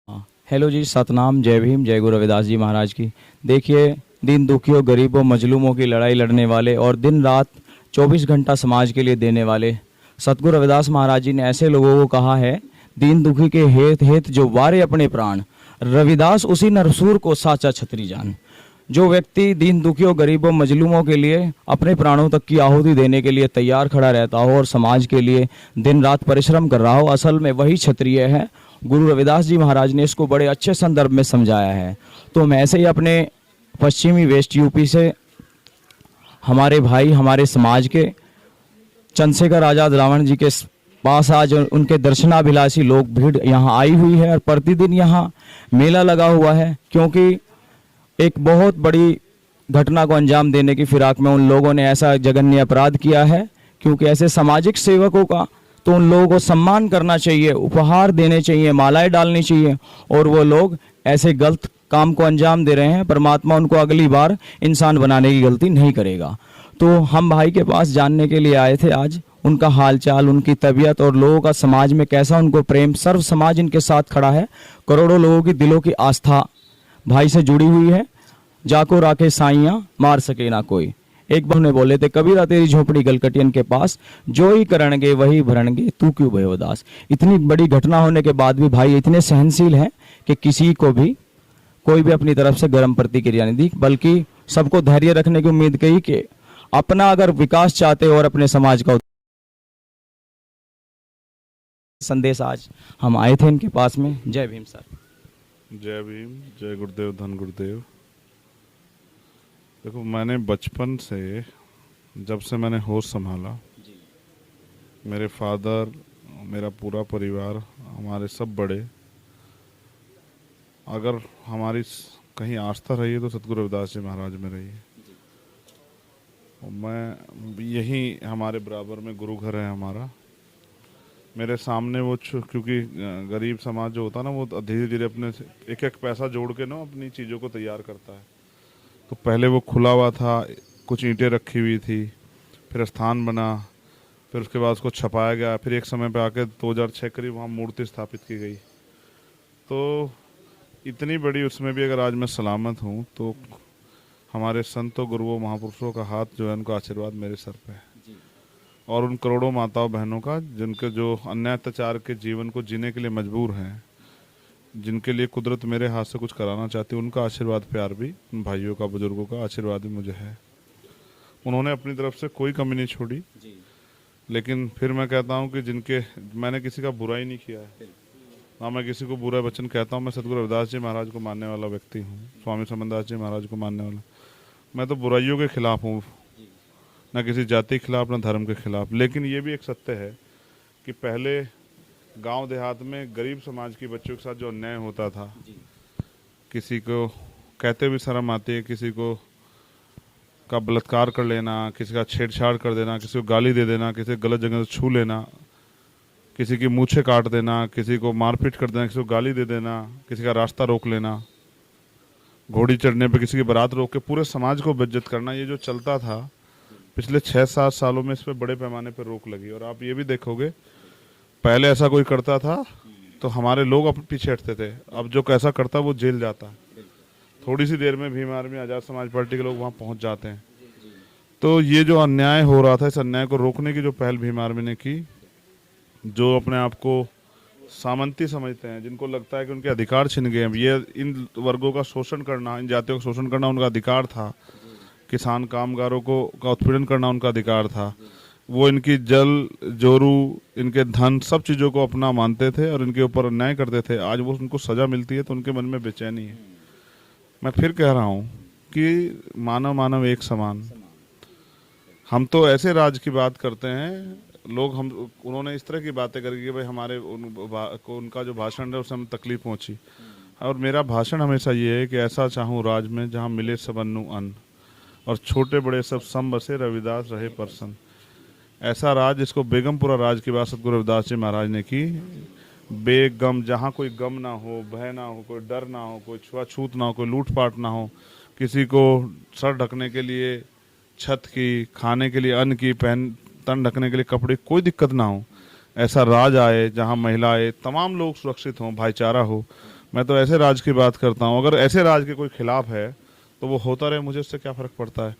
हाँ, हेलो जी, सतनाम, जय भीम, जय गुरु रविदास जी महाराज की। देखिए, दीन दुखियों, गरीबों, मजलूमों की लड़ाई लड़ने वाले और दिन रात 24 घंटा समाज के लिए देने वाले सतगुरु रविदास महाराज जी ने ऐसे लोगों को कहा है, दीन दुखी के हेत हेत जो वारे अपने प्राण, रविदास उसी नरसूर को साचा छतरी जान। जो व्यक्ति दीन दुखियों, गरीबों, मजलूमों के लिए अपने प्राणों तक की आहुति देने के लिए तैयार खड़ा रहता हो और समाज के लिए दिन रात परिश्रम कर रहा हो, असल में वही क्षत्रिय है। गुरु रविदास जी महाराज ने इसको बड़े अच्छे संदर्भ में समझाया है। तो मैं ऐसे ही अपने पश्चिमी वेस्ट यूपी से हमारे भाई, हमारे समाज के चंद्रशेखर आजाद रावण जी के पास आज उनके दर्शनाभिलाषी लोग भीड़ यहाँ आई हुई है और प्रतिदिन यहाँ मेला लगा हुआ है, क्योंकि एक बहुत बड़ी घटना को अंजाम देने की फिराक में उन लोगों ने ऐसा जघन्य अपराध किया है। क्योंकि ऐसे सामाजिक सेवकों का तो उन लोगों को सम्मान करना चाहिए, उपहार देने चाहिए, मालाएं डालनी चाहिए, और वो लोग ऐसे गलत काम को अंजाम दे रहे हैं। परमात्मा उनको अगली बार इंसान बनाने की गलती नहीं करेगा। तो हम भाई के पास जानने के लिए आए थे आज, उनका हालचाल, उनकी तबीयत और लोगों का समाज में कैसा उनको प्रेम। सर्व समाज इनके साथ खड़ा है, करोड़ों लोगों की दिलों की आस्था भाई से जुड़ी हुई है। जाको राखे साइयां, मार सके ना कोई। एक बार ने बोले थे, कबीरा तेरी झोपड़ी गलकटियन के पास, जो ही करणगे वही भरणगे, तू क्यों भय उदास। इतनी बड़ी घटना होने के बाद भी भाई इतने सहनशील हैं कि किसी को भी कोई भी अपनी तरफ से गर्म प्रतिक्रिया नहीं दी, बल्कि सबको धैर्य रखने की उम्मीद कही कि अपना अगर विकास चाहते हो और अपने समाज का संदेश आज हम आए थे इनके पास में। जय भीम सर। जय भीम, जय गुरुदेव, धन गुरुदेव। देखो, मैंने बचपन से, जब से मैंने होश संभाला, मेरे फादर, मेरा पूरा परिवार, हमारे सब बड़े, अगर हमारी कहीं आस्था रही है तो सतगुरु रविदास जी महाराज में रही है। मैं यही, हमारे बराबर में गुरु घर है हमारा। मेरे सामने वो, क्योंकि गरीब समाज जो होता है ना, वो धीरे धीरे अपने एक एक पैसा जोड़ के ना अपनी चीज़ों को तैयार करता है। तो पहले वो खुला हुआ था, कुछ ईंटें रखी हुई थी, फिर स्थान बना, फिर उसके बाद उसको छपाया गया, फिर एक समय पे आके 2006 करीब वहाँ मूर्ति स्थापित की गई। तो इतनी बड़ी, उसमें भी अगर आज मैं सलामत हूँ तो हमारे संतों, गुरुओं, महापुरुषों का हाथ जो है, उनका आशीर्वाद मेरे सर पे है, और उन करोड़ों माताओं बहनों का जिनके जो अन्याय अत्याचार के जीवन को जीने के लिए मजबूर हैं, जिनके लिए कुदरत मेरे हाथ से कुछ कराना चाहती है, उनका आशीर्वाद, प्यार भी, उन भाइयों का, बुजुर्गों का आशीर्वाद भी मुझे है। उन्होंने अपनी तरफ से कोई कमी नहीं छोड़ी। लेकिन फिर मैं कहता हूँ कि मैंने किसी का बुरा ही नहीं किया है, ना मैं किसी को बुरा वचन कहता हूँ। मैं सतगुरु रविदास जी महाराज को मानने वाला व्यक्ति हूँ, स्वामी समनदास जी महाराज को मानने वाला। मैं तो बुराइयों के खिलाफ हूँ, ना किसी जाति के खिलाफ, ना धर्म के खिलाफ। लेकिन ये भी एक सत्य है कि पहले गांव देहात में गरीब समाज के बच्चों के साथ जो अन्याय होता था, किसी को कहते भी शर्म आती है, किसी को का बलात्कार कर लेना, किसी का छेड़छाड़ कर देना, किसी को गाली दे देना, किसी को गलत जगह से छू लेना, किसी की मूछें काट देना, किसी को मारपीट कर देना, किसी को गाली दे देना, किसी का रास्ता रोक लेना, घोड़ी चढ़ने पे किसी की बारात रोक के पूरे समाज को बेइज्जत करना, ये जो चलता था पिछले 6-7 सालों में, इस पर बड़े पैमाने पर रोक लगी। और आप ये भी देखोगे, पहले ऐसा कोई करता था तो हमारे लोग अपने पीछे हटते थे, अब जो कैसा करता वो जेल जाता है। थोड़ी सी देर में भीम आर्मी, आज़ाद समाज पार्टी के लोग वहाँ पहुँच जाते हैं। तो ये जो अन्याय हो रहा था, इस अन्याय को रोकने की जो पहल भीम आर्मी ने की, जो अपने आप को सामंती समझते हैं, जिनको लगता है कि उनके अधिकार छिन गए हैं, ये इन वर्गों का शोषण करना, इन जातियों का शोषण करना उनका अधिकार था, किसान कामगारों को का उत्पीड़न करना उनका अधिकार था, वो इनकी जल जोरू, इनके धन, सब चीज़ों को अपना मानते थे और इनके ऊपर अन्याय करते थे। आज वो उनको सज़ा मिलती है तो उनके मन में बेचैनी है। मैं फिर कह रहा हूँ कि मानव मानव एक समान। हम तो ऐसे राज की बात करते हैं, लोग उन्होंने इस तरह की बातें करी कि भाई हमारे उनका जो भाषण है उससे हमें तकलीफ पहुँची। और मेरा भाषण हमेशा ये है कि ऐसा चाहूँ राज में जहाँ मिले सबन्नु अन्न, और छोटे बड़े सब सम बसे, रविदास रहे प्रसन्न। ऐसा राज, जिसको बेगमपुरा राज की बात सतगुरु रविदास जी महाराज ने की। बेगम, जहाँ कोई गम ना हो, भय ना हो, कोई डर ना हो, कोई छुआछूत ना हो, कोई लूटपाट ना हो, किसी को सर ढकने के लिए छत की, खाने के लिए अन्न की, तन ढकने के लिए कपड़े, कोई दिक्कत ना हो। ऐसा राज आए जहाँ महिलाएं, तमाम लोग सुरक्षित हों, भाईचारा हो। मैं तो ऐसे राज की बात करता हूँ। अगर ऐसे राज के कोई खिलाफ है तो वो होता रहे, मुझे उससे क्या फ़र्क पड़ता है।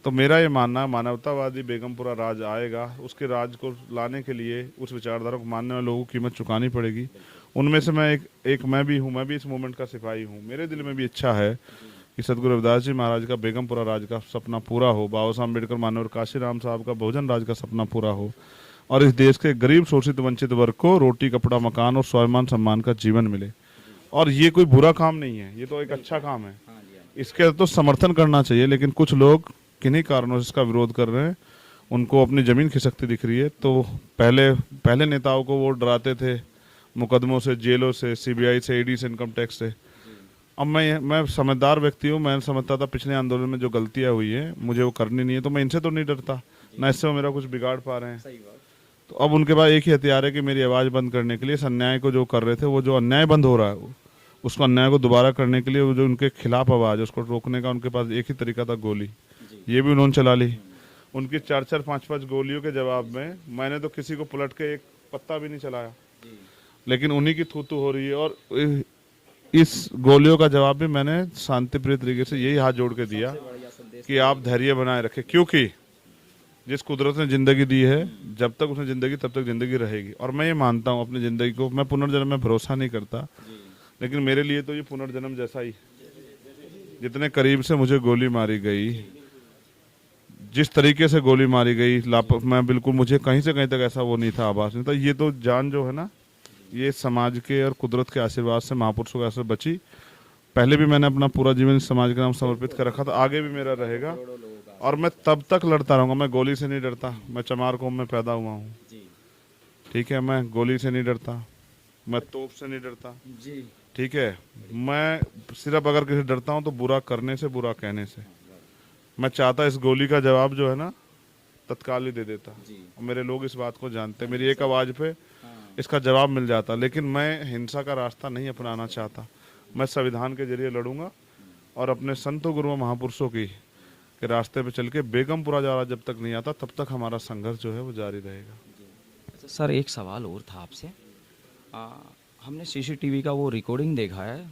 तो मेरा ये मानना है मानवतावादी बेगमपुरा राज आएगा, उसके राज को लाने के लिए उस विचारधारा को मानने वाले लोगों को कीमत चुकानी पड़ेगी। उनमें से मैं एक मैं भी हूँ, मैं भी इस मूवमेंट का सिपाही हूँ। मेरे दिल में भी इच्छा है कि सदगुरु रविदास जी महाराज का बेगमपुरा राज का सपना पूरा हो, बाबा साहब अम्बेडकर मानवर काशीराम साहब का बहुजन राज का सपना पूरा हो, और इस देश के गरीब शोषित वंचित वर्ग को रोटी कपड़ा मकान और स्वाभिमान सम्मान का जीवन मिले। और ये कोई बुरा काम नहीं है, ये तो एक अच्छा काम है, इसके तो समर्थन करना चाहिए। लेकिन कुछ लोग किन्हीं कारणों से इसका विरोध कर रहे हैं, उनको अपनी जमीन खिसकती दिख रही है। तो पहले नेताओं को वो डराते थे मुकदमों से, जेलों से, सीबीआई से, ईडी से, इनकम टैक्स से। अब मैं समझदार व्यक्ति हूँ, मैं समझता था पिछले आंदोलन में जो गलतियाँ हुई है मुझे वो करनी नहीं है, तो मैं इनसे तो नहीं डरता, ना इससे वो मेरा कुछ बिगाड़ पा रहे हैं। तो अब उनके पास एक ही हथियार है कि मेरी आवाज़ बंद करने के लिए, इस अन्याय को जो कर रहे थे, वो जो अन्याय बंद हो रहा है उसको अन्याय को दोबारा करने के लिए वो जो उनके खिलाफ आवाज़, उसको रोकने का उनके पास एक ही तरीका था, गोली। ये भी उन्होंने चला ली। उनकी 4-4, 5-5 गोलियों के जवाब में मैंने तो किसी को पलट के एक पत्ता भी नहीं चलाया, लेकिन उन्हीं की थू हो रही है। और इस गोलियों का जवाब भी मैंने शांतिप्रिय तरीके से यही हाथ जोड़ के दिया कि आप धैर्य बनाए रखें, क्योंकि जिस कुदरत ने जिंदगी दी है, जब तक उसने जिंदगी तब तक जिंदगी रहेगी। और मैं ये मानता हूँ अपनी जिंदगी को, मैं पुनर्जन्म में भरोसा नहीं करता, लेकिन मेरे लिए तो ये पुनर्जन्म जैसा ही। जितने करीब से मुझे गोली मारी गई, जिस तरीके से गोली मारी गई, मैं बिल्कुल, मुझे कहीं से कहीं तक ऐसा वो नहीं था, आभास नहीं था। ये तो जान जो है ना, ये समाज के और कुदरत के आशीर्वाद से, महापुरुषों के आशीर्वाद बची। पहले भी मैंने अपना पूरा जीवन समाज के नाम समर्पित कर रखा था, आगे भी मेरा रहेगा, और मैं तब तक लड़ता रहूंगा। मैं गोली से नहीं डरता, मैं चमार कौम में पैदा हुआ हूँ, ठीक है। मैं गोली से नहीं डरता, मैं तोप से नहीं डरता, ठीक है। मैं सिर्फ अगर किसी डरता हूँ तो बुरा करने से, बुरा कहने से। मैं चाहता इस गोली का जवाब जो है ना तत्काल ही दे देता, और मेरे लोग इस बात को जानते हैं, मेरी एक आवाज़ पे इसका जवाब मिल जाता। लेकिन मैं हिंसा का रास्ता नहीं अपनाना चाहता, मैं संविधान के जरिए लड़ूंगा और अपने संतों गुरुओं महापुरुषों की के रास्ते पे चल के बेगमपुरा जा रहा जब तक नहीं आता, तब तक हमारा संघर्ष जो है वो जारी रहेगा। अच्छा सर, एक सवाल और था आपसे। हमने सीसीटीवी का वो रिकॉर्डिंग देखा है,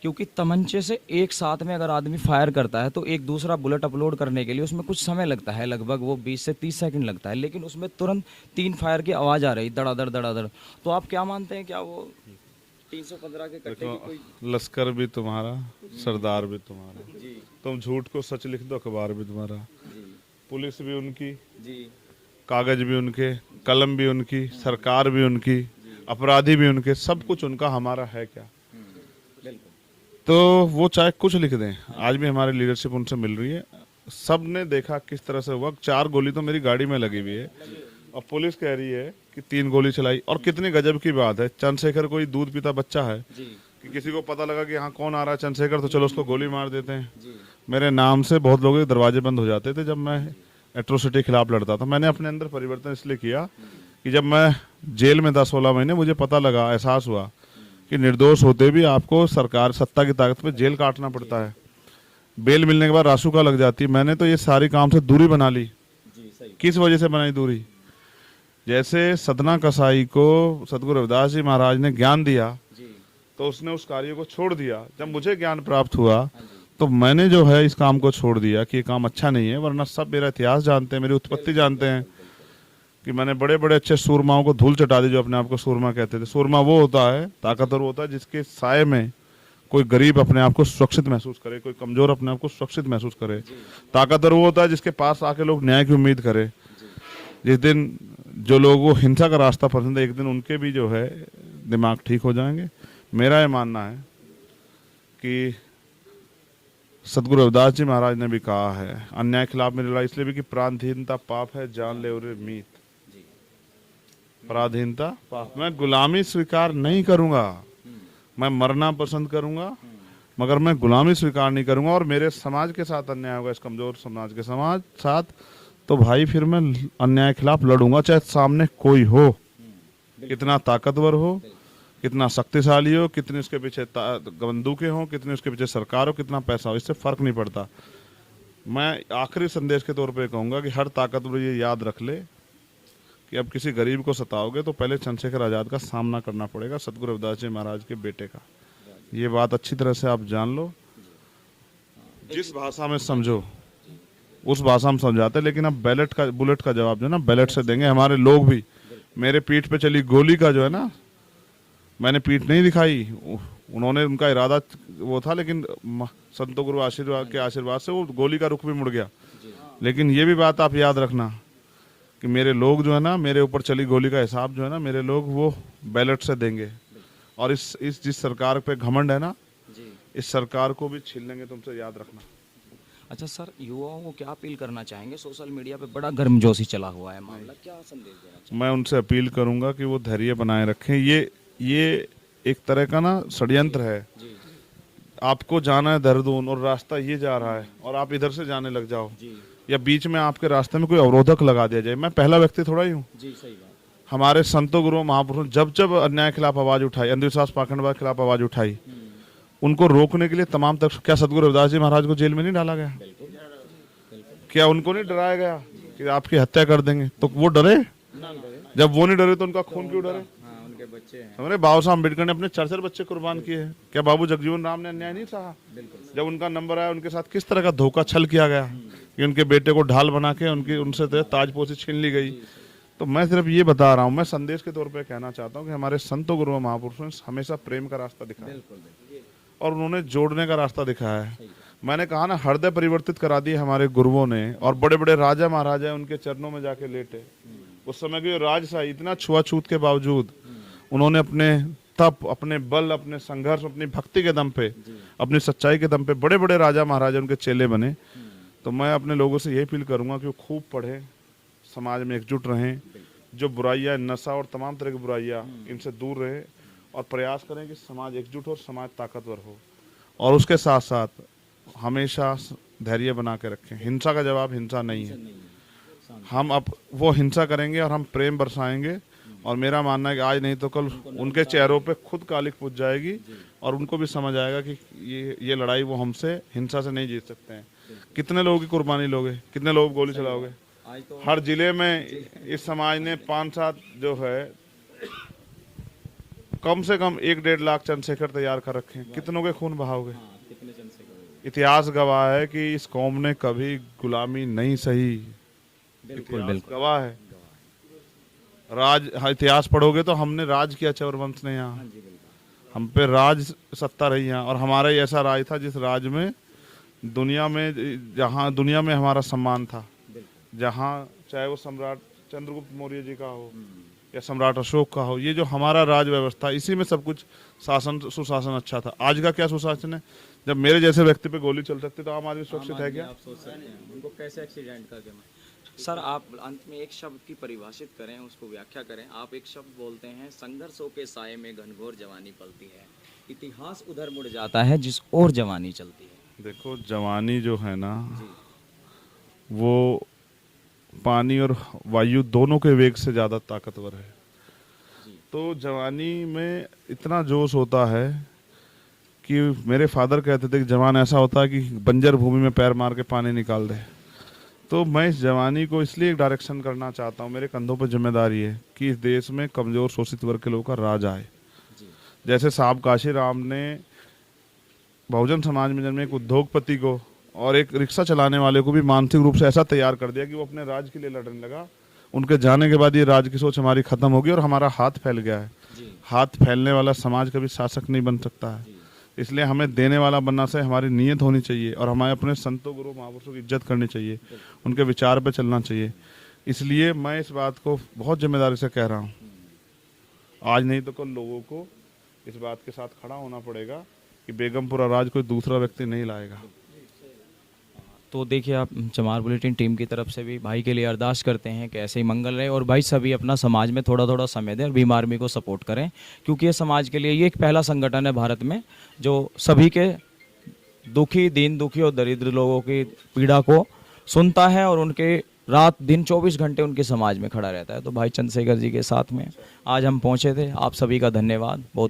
क्योंकि तमंचे से एक साथ में अगर आदमी फायर करता है तो एक दूसरा बुलेट अपलोड करने के लिए उसमें कुछ समय लगता है, लगभग वो 20 से 30 सेकंड लगता है, लेकिन उसमें तुरंत 3 फायर की आवाज़ आ रही, धड़ाधड़ धड़ाधड़। तो आप क्या मानते हैं, क्या वो 315 के कट्टे की कोई? लश्कर भी तुम्हारा, सरदार भी तुम्हारा, तुम झूठ को सच लिख दो, अखबार भी तुम्हारा, पुलिस भी उनकी, कागज भी उनके, कलम भी उनकी, सरकार भी उनकी, अपराधी भी उनके, सब कुछ उनका, हमारा है क्या? तो वो चाहे कुछ लिख दें, आज भी हमारी लीडरशिप उनसे मिल रही है। सब ने देखा किस तरह से हुआ, 4 गोली तो मेरी गाड़ी में लगी हुई है, और पुलिस कह रही है कि 3 गोली चलाई। और कितनी गजब की बात है, चंद्रशेखर कोई दूध पीता बच्चा है कि किसी को पता लगा कि हाँ कौन आ रहा है, चंद्रशेखर, तो चलो उसको गोली मार देते हैं। मेरे नाम से बहुत लोगों के दरवाजे बंद हो जाते थे जब मैं एट्रोसिटी के खिलाफ लड़ता था। मैंने अपने अंदर परिवर्तन इसलिए किया कि जब मैं जेल में था 16 महीने, मुझे पता लगा, एहसास हुआ कि निर्दोष होते भी आपको सरकार सत्ता की ताकत पे जेल काटना पड़ता है। बेल मिलने के बाद रासुका लग जाती है। मैंने तो ये सारी काम से दूरी बना ली। किस वजह से बनाई दूरी? जैसे सतना कसाई को सदगुरु रविदास जी महाराज ने ज्ञान दिया तो उसने उस कार्य को छोड़ दिया। जब मुझे ज्ञान प्राप्त हुआ तो मैंने जो है इस काम को छोड़ दिया कि ये काम अच्छा नहीं है। वरना सब मेरा इतिहास जानते हैं, मेरी उत्पत्ति जानते हैं कि मैंने बड़े बड़े अच्छे सूरमाओं को धूल चटा दी, जो अपने आप को सूरमा कहते थे। सूरमा वो होता है, ताकतवर होता है, जिसके साये में कोई गरीब अपने आप को सुरक्षित महसूस करे, कोई कमजोर अपने आप को सुरक्षित महसूस करे। ताकतवर वो होता है जिसके पास आके लोग न्याय की उम्मीद करे। जिस दिन जो लोगों को हिंसा का रास्ता पसंद है, एक दिन उनके भी जो है दिमाग ठीक हो जाएंगे। मेरा ये मानना है कि सदगुरु रविदास जी महाराज ने भी कहा है, अन्याय खिलाफ मेरी लड़ाई इसलिए भी कि पराधीनता पाप है, जान ले उरे मीत। पराधीनता पाप, मैं गुलामी स्वीकार नहीं करूंगा। मैं मरना पसंद करूंगा मगर मैं गुलामी स्वीकार नहीं करूंगा। और मेरे समाज के साथ अन्याय होगा, इस कमजोर समाज के समाज साथ, तो भाई फिर मैं अन्याय के खिलाफ लड़ूंगा, चाहे सामने कोई हो, कितना ताकतवर हो, कितना शक्तिशाली हो, कितनी उसके पीछे बंदूकें हो, कितनी उसके पीछे सरकार हो, कितना पैसा हो, इससे फर्क नहीं पड़ता। मैं आखिरी संदेश के तौर पे कहूंगा कि हर ताकतवर ये याद रख ले कि अब किसी गरीब को सताओगे तो पहले चंद्रशेखर आजाद का सामना करना पड़ेगा, सदगुरु रविदास जी महाराज के बेटे का। ये बात अच्छी तरह से आप जान लो। जिस भाषा में समझो उस भाषा में समझाते, लेकिन अब बुलेट का जवाब जो है ना बैलेट से देंगे। हमारे लोग भी, मेरे पीठ पे चली गोली का जो है ना, मैंने पीठ नहीं दिखाई, उन्होंने, उनका इरादा वो था, लेकिन संतों गुरु आशीर्वाद के आशीर्वाद से वो गोली का रुख भी मुड़ गया। लेकिन ये भी बात आप याद रखना कि मेरे लोग जो है ना, मेरे ऊपर चली गोली का हिसाब जो है ना, मेरे लोग वो बैलेट से देंगे। और इस जिस सरकार पे घमंड है ना, इस सरकार को भी छीन लेंगे, तुमसे याद रखना। अच्छा सर, युवाओं को क्या अपील करना चाहेंगे? सोशल मीडिया पे बड़ा गर्मजोशी चला हुआ है मामला, क्या संदेश देना चाहेंगे? मैं उनसे अपील करूंगा कि वो धैर्य बनाए रखें। ये एक तरह का ना षड्यंत्र है। आपको जाना है देहरादून और रास्ता ये जा रहा है और आप इधर से जाने लग जाओ, या बीच में आपके रास्ते में कोई अवरोधक लगा दिया जाए। मैं पहला व्यक्ति थोड़ा ही हूँ। सही बात। हमारे संतों गुरुओं महापुरुषों जब जब अन्याय के खिलाफ आवाज उठाई, अंधविश्वास पाखंडवाद के खिलाफ आवाज उठाई, उनको रोकने के लिए तमाम तक, क्या सदगुरु रविदास जी महाराज को जेल में नहीं डाला गया? क्या उनको नहीं डराया गया कि आपकी हत्या कर देंगे? तो वो डरे? जब वो नहीं डरे तो उनका खून क्यों डरे? उनके बच्चे हैं। हमारे बाबा साहब अम्बेडकर ने अपने 4 बच्चे कुर्बान किए हैं। क्या बाबू जगजीवन राम ने अन्याय नहीं सहा? जब उनका नंबर आया, उनके साथ किस तरह का धोखा छल किया गया कि उनके बेटे को ढाल बना के उनसे ताजपोशी छीन ली गई। तो मैं सिर्फ ये बता रहा हूँ, मैं संदेश के तौर पे कहना चाहता हूँ कि हमारे संतों गुरुओं महापुरुषों ने हमेशा प्रेम का रास्ता दिखाया और उन्होंने जोड़ने का रास्ता दिखाया है। मैंने कहा ना, हृदय परिवर्तित करा दिए हमारे गुरुओं ने, और बड़े बड़े राजा महाराजा उनके चरणों में जाके लेटे। उस समय की राजशाही, इतना छुआछूत के बावजूद उन्होंने अपने तप, अपने बल, अपने संघर्ष, अपनी भक्ति के दम पे, अपनी सच्चाई के दम पे बड़े बड़े राजा महाराजा उनके चेले बने। तो मैं अपने लोगों से यही अपील करूंगा कि वो खूब पढ़ें, समाज में एकजुट रहें, जो बुराइयां, नशा और तमाम तरह की बुराइयां, इनसे दूर रहें और प्रयास करें कि समाज एकजुट हो, समाज ताकतवर हो। और उसके साथ साथ हमेशा धैर्य बना के रखें। हिंसा का जवाब हिंसा नहीं है। हम अब वो हिंसा करेंगे और हम प्रेम बरसाएंगे, और मेरा मानना है कि आज नहीं तो कल उनके चेहरों पे खुद कालिक पूज जाएगी और उनको भी समझ आएगा कि ये लड़ाई वो हमसे हिंसा से नहीं जीत सकते हैं। कितने लोगों की कुर्बानी लोगे? कितने लोग गोली चलाओगे? हर जिले में इस समाज ने 5-7 जो है कम से कम 1-1.5 लाख चंद्रशेखर तैयार कर रखे हैं। कितनों के खून बहाओगे? इतिहास गवाह है कि इस कौम ने कभी गुलामी नहीं सही। इतिहास गवाह है। राज, इतिहास पढ़ोगे तो हमने राज किया चौरवंश ने यहाँ, हम पे राज सत्ता रही यहाँ, और हमारा ही ऐसा राज था जिस राज में जहाँ दुनिया में हमारा सम्मान था, जहाँ चाहे वो सम्राट चंद्रगुप्त मौर्य जी का हो या सम्राट अशोक का हो, ये जो हमारा राज व्यवस्था, इसी में सब कुछ सुशासन अच्छा था। आज का क्या सुशासन है? जब मेरे जैसे व्यक्ति पे गोली चल सकती तो आम आदमी सुरक्षित है क्या? आप सोच सकते हैं उनको कैसे एक्सीडेंट करके। सर, आप अंत में एक शब्द की परिभाषित करें, उसको व्याख्या करें। आप एक शब्द बोलते हैं, संघर्षों के साए में घनघोर जवानी पलती है, इतिहास उधर मुड़ जाता है जिस ओर जवानी चलती है। देखो, जवानी जो है ना, वो पानी और वायु दोनों के वेग से ज़्यादा ताकतवर है। तो जवानी में इतना जोश होता है कि मेरे फादर कहते थे कि जवान ऐसा होता है कि बंजर भूमि में पैर मार के पानी निकाल दे। तो मैं इस जवानी को इसलिए एक डायरेक्शन करना चाहता हूँ, मेरे कंधों पर जिम्मेदारी है कि इस देश में कमज़ोर शोषित वर्ग के लोगों का राज आए। जैसे साहब काशीराम ने बहुजन समाज में जन्मे एक उद्योगपति को और एक रिक्शा चलाने वाले को भी मानसिक रूप से ऐसा तैयार कर दिया कि वो अपने राज के लिए लड़ने लगा। उनके जाने के बाद ये राज की सोच हमारी खत्म होगी और हमारा हाथ फैल गया है। हाथ फैलने वाला समाज कभी शासक नहीं बन सकता है। इसलिए हमें देने वाला बनना से हमारी नीयत होनी चाहिए और हमें अपने संतों गुरु महापुरुषों की इज्जत करनी चाहिए, उनके विचार पे चलना चाहिए। इसलिए मैं इस बात को बहुत जिम्मेदारी से कह रहा हूँ। आज नहीं तो कल लोगों को इस बात के साथ खड़ा होना पड़ेगा कि बेगमपुरा राज कोई दूसरा व्यक्ति नहीं लाएगा। तो देखिए, आप चमार बुलेटिन टीम की तरफ से भी भाई के लिए अरदास करते हैं कि ऐसे ही मंगल रहे, और भाई सभी अपना समाज में थोड़ा थोड़ा समय दें और भीम आर्मी को सपोर्ट करें, क्योंकि ये समाज के लिए ये एक पहला संगठन है भारत में जो सभी के दुखी, दीन दुखी और दरिद्र लोगों की पीड़ा को सुनता है और उनके रात दिन 24 घंटे उनके समाज में खड़ा रहता है। तो भाई चंद्रशेखर जी के साथ में आज हम पहुँचे थे। आप सभी का धन्यवाद। बहुत